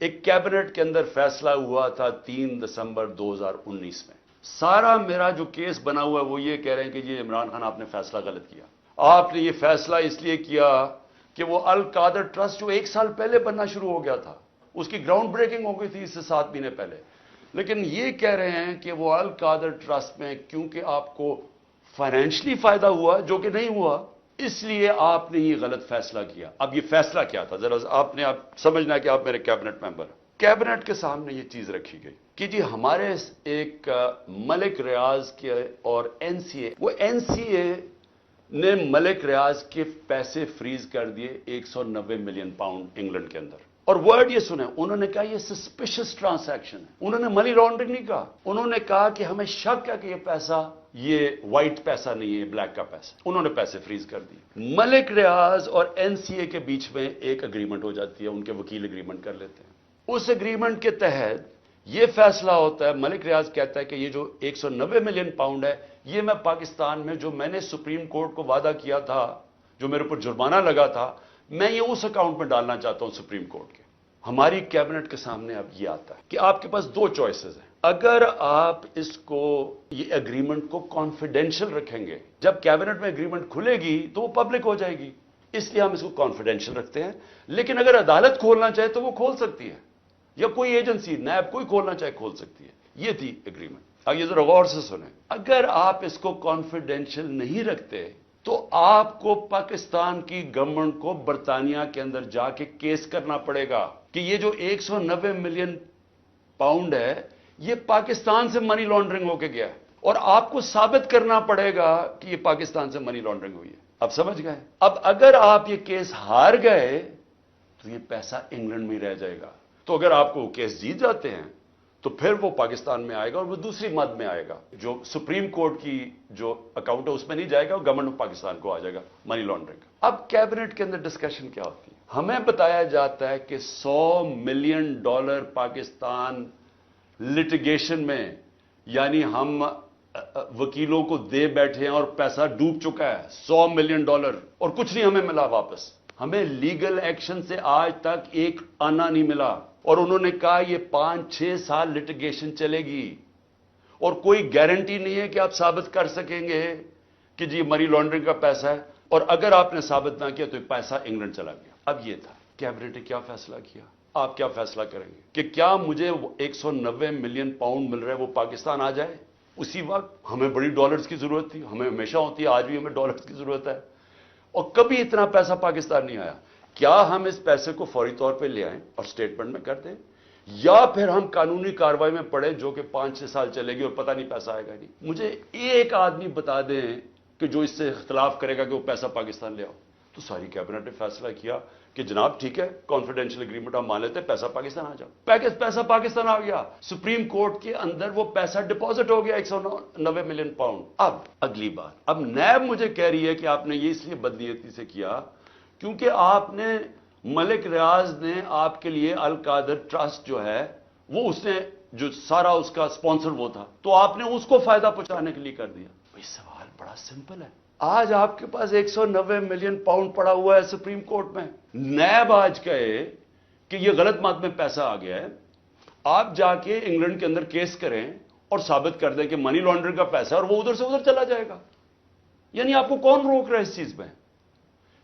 ایک کیبنٹ کے اندر فیصلہ ہوا تھا 3 دسمبر 2019 میں. سارا میرا جو کیس بنا ہوا ہے وہ یہ کہہ رہے ہیں کہ یہ عمران خان آپ نے فیصلہ غلط کیا. آپ نے یہ فیصلہ اس لیے کیا کہ وہ القادر ٹرسٹ جو 1 سال پہلے بننا شروع ہو گیا تھا, اس کی گراؤنڈ بریکنگ ہو گئی تھی اس سے 7 مہینے پہلے, لیکن یہ کہہ رہے ہیں کہ وہ القادر ٹرسٹ میں کیونکہ آپ کو فائنینشلی فائدہ ہوا جو کہ نہیں ہوا, اس لیے آپ نے یہ غلط فیصلہ کیا. اب یہ فیصلہ کیا تھا ذرا آپ نے سمجھنا کہ آپ میرے کیبنٹ ممبر ہیں. کیبنٹ کے سامنے یہ چیز رکھی گئی کہ جی ہمارے ایک ملک ریاض کے اور این سی اے, وہ این سی اے نے ملک ریاض کے پیسے فریز کر دیے 190 ملین پاؤنڈ انگلینڈ کے اندر. اور ورڈ یہ سنیں, انہوں نے کہا یہ سسپیشس ٹرانزیکشن ہے. انہوں نے منی لانڈرنگ نہیں کہا, انہوں نے کہا کہ ہمیں شک ہے کہ یہ پیسہ یہ وائٹ پیسہ نہیں ہے, بلیک کا پیسہ. انہوں نے پیسے فریز کر دیے. ملک ریاض اور این سی اے کے بیچ میں ایک اگریمنٹ ہو جاتی ہے, ان کے وکیل اگریمنٹ کر لیتے ہیں. اس اگریمنٹ کے تحت یہ فیصلہ ہوتا ہے, ملک ریاض کہتا ہے کہ یہ جو 190 ملین پاؤنڈ ہے یہ میں پاکستان میں جو میں نے سپریم کورٹ کو وعدہ کیا تھا, جو میرے اوپر جرمانہ لگا تھا, میں یہ اس اکاؤنٹ میں ڈالنا چاہتا ہوں سپریم کورٹ کے. ہماری کیبنٹ کے سامنے اب یہ آتا ہے کہ آپ کے پاس 2 چوائسز ہیں. اگر آپ اس کو یہ اگریمنٹ کو کانفیڈینشل رکھیں گے, جب کیبنٹ میں اگریمنٹ کھلے گی تو وہ پبلک ہو جائے گی, اس لیے ہم اس کو کانفیڈینشل رکھتے ہیں. لیکن اگر عدالت کھولنا چاہے تو وہ کھول سکتی ہے, یا کوئی ایجنسی نیب کوئی کھولنا چاہے کھول سکتی ہے. یہ تھی اگریمنٹ. اب یہ ذرا غور سے سنیں, اگر آپ اس کو کانفیڈینشل نہیں رکھتے تو آپ کو پاکستان کی گورنمنٹ کو برطانیہ کے اندر جا کے کیس کرنا پڑے گا کہ یہ جو 190 ملین پاؤنڈ ہے یہ پاکستان سے منی لانڈرنگ ہو کے گیا ہے, اور آپ کو ثابت کرنا پڑے گا کہ یہ پاکستان سے منی لانڈرنگ ہوئی ہے. اب سمجھ گئے؟ اب اگر آپ یہ کیس ہار گئے تو یہ پیسہ انگلینڈ میں رہ جائے گا. تو اگر آپ کو وہ کیس جیت جاتے ہیں تو پھر وہ پاکستان میں آئے گا, اور وہ دوسری مد میں آئے گا, جو سپریم کورٹ کی جو اکاؤنٹ ہے اس میں نہیں جائے گا, اور گورنمنٹ آف پاکستان کو آ جائے گا منی لانڈرنگ. اب کیبنٹ کے اندر ڈسکشن کیا ہوتی ہے؟ ہمیں بتایا جاتا ہے کہ $100 ملین پاکستان لٹیگیشن میں, یعنی ہم وکیلوں کو دے بیٹھے ہیں اور پیسہ ڈوب چکا ہے $100 ملین, اور کچھ نہیں ہمیں ملا واپس. ہمیں لیگل ایکشن سے آج تک ایک آنا نہیں ملا, اور انہوں نے کہا یہ 5-6 سال لٹیگیشن چلے گی, اور کوئی گارنٹی نہیں ہے کہ آپ ثابت کر سکیں گے کہ جی منی لانڈرنگ کا پیسہ ہے, اور اگر آپ نے ثابت نہ کیا تو یہ پیسہ انگلینڈ چلا گیا. اب یہ تھا کیبنٹ نے کیا فیصلہ کیا. آپ کیا فیصلہ کریں گے کہ کیا مجھے 190 ملین پاؤنڈ مل رہا ہے وہ پاکستان آ جائے اسی وقت؟ ہمیں بڑی ڈالرز کی ضرورت تھی, ہمیں ہمیشہ ہوتی ہے, آج بھی ہمیں ڈالرز کی ضرورت ہے, اور کبھی اتنا پیسہ پاکستان نہیں آیا. کیا ہم اس پیسے کو فوری طور پہ لے آئیں اور اسٹیٹمنٹ میں کر دیں, یا پھر ہم قانونی کارروائی میں پڑیں جو کہ 5-6 سال چلے گی اور پتہ نہیں پیسہ آئے گا نہیں؟ مجھے ایک آدمی بتا دیں کہ جو اس سے اختلاف کرے گا کہ وہ پیسہ پاکستان لے آؤ. تو ساری کیبنٹ نے فیصلہ کیا کہ جناب ٹھیک ہے, کانفیڈینشل اگریمنٹ ہم مان لیتے ہیں, پیسہ پاکستان آ جاؤ. پیسہ پاکستان آ گیا, سپریم کورٹ کے اندر وہ پیسہ ڈپازٹ ہو گیا 190 ملین پاؤنڈ. اب اگلی بات, اب نیب مجھے کہہ رہی ہے کہ آپ نے یہ اس لیے بدنیتی سے کیا کیونکہ آپ نے ملک ریاض نے آپ کے لیے القادر ٹرسٹ جو ہے وہ اس نے جو سارا اس کا سپانسر وہ تھا, تو آپ نے اس کو فائدہ پہنچانے کے لیے کر دیا. بھائی سوال بڑا سمپل ہے. آج آپ کے پاس 190 ملین پاؤنڈ پڑا ہوا ہے سپریم کورٹ میں, نیب آج کہے کہ یہ غلط مات میں پیسہ آ گیا ہے, آپ جا کے انگلینڈ کے اندر کیس کریں اور ثابت کر دیں کہ منی لانڈرنگ کا پیسہ ہے, اور وہ ادھر سے ادھر چلا جائے گا. یعنی آپ کو کون روک رہا ہے اس چیز میں؟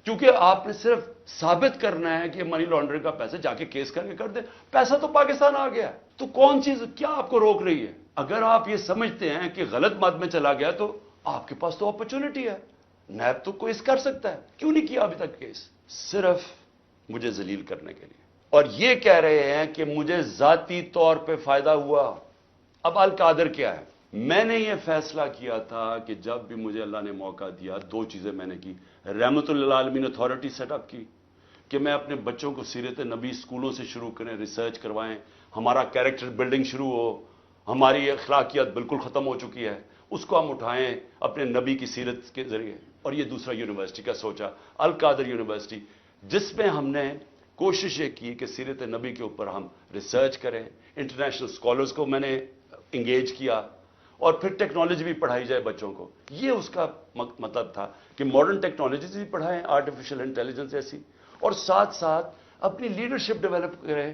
کیونکہ آپ نے صرف ثابت کرنا ہے کہ منی لانڈرنگ کا پیسہ, جا کے کیس کر کے کر دیں, پیسہ تو پاکستان آ گیا. تو کون چیز کیا آپ کو روک رہی ہے؟ اگر آپ یہ سمجھتے ہیں کہ غلط مد میں چلا گیا تو آپ کے پاس تو اپرچونٹی ہے, نیب تو کوئی کر سکتا ہے, کیوں نہیں کیا ابھی تک کیس؟ صرف مجھے ذلیل کرنے کے لیے, اور یہ کہہ رہے ہیں کہ مجھے ذاتی طور پہ فائدہ ہوا. اب القادر کیا ہے؟ میں نے یہ فیصلہ کیا تھا کہ جب بھی مجھے اللہ نے موقع دیا 2 چیزیں میں نے کی. رحمت للعالمین اتھارٹی سیٹ اپ کی کہ میں اپنے بچوں کو سیرت نبی اسکولوں سے شروع کریں, ریسرچ کروائیں, ہمارا کیریکٹر بلڈنگ شروع ہو. ہماری اخلاقیات بالکل ختم ہو چکی ہے, اس کو ہم اٹھائیں اپنے نبی کی سیرت کے ذریعے. اور یہ دوسرا یونیورسٹی کا سوچا, القادر یونیورسٹی, جس میں ہم نے کوشش یہ کی کہ سیرت نبی کے اوپر ہم ریسرچ کریں. انٹرنیشنل اسکالرز کو میں نے انگیج کیا, اور پھر ٹیکنالوجی بھی پڑھائی جائے بچوں کو. یہ اس کا مطلب تھا کہ ماڈرن ٹیکنالوجیز بھی پڑھائیں, آرٹیفیشل انٹیلیجنس ایسی, اور ساتھ ساتھ اپنی لیڈرشپ ڈیولپ کریں,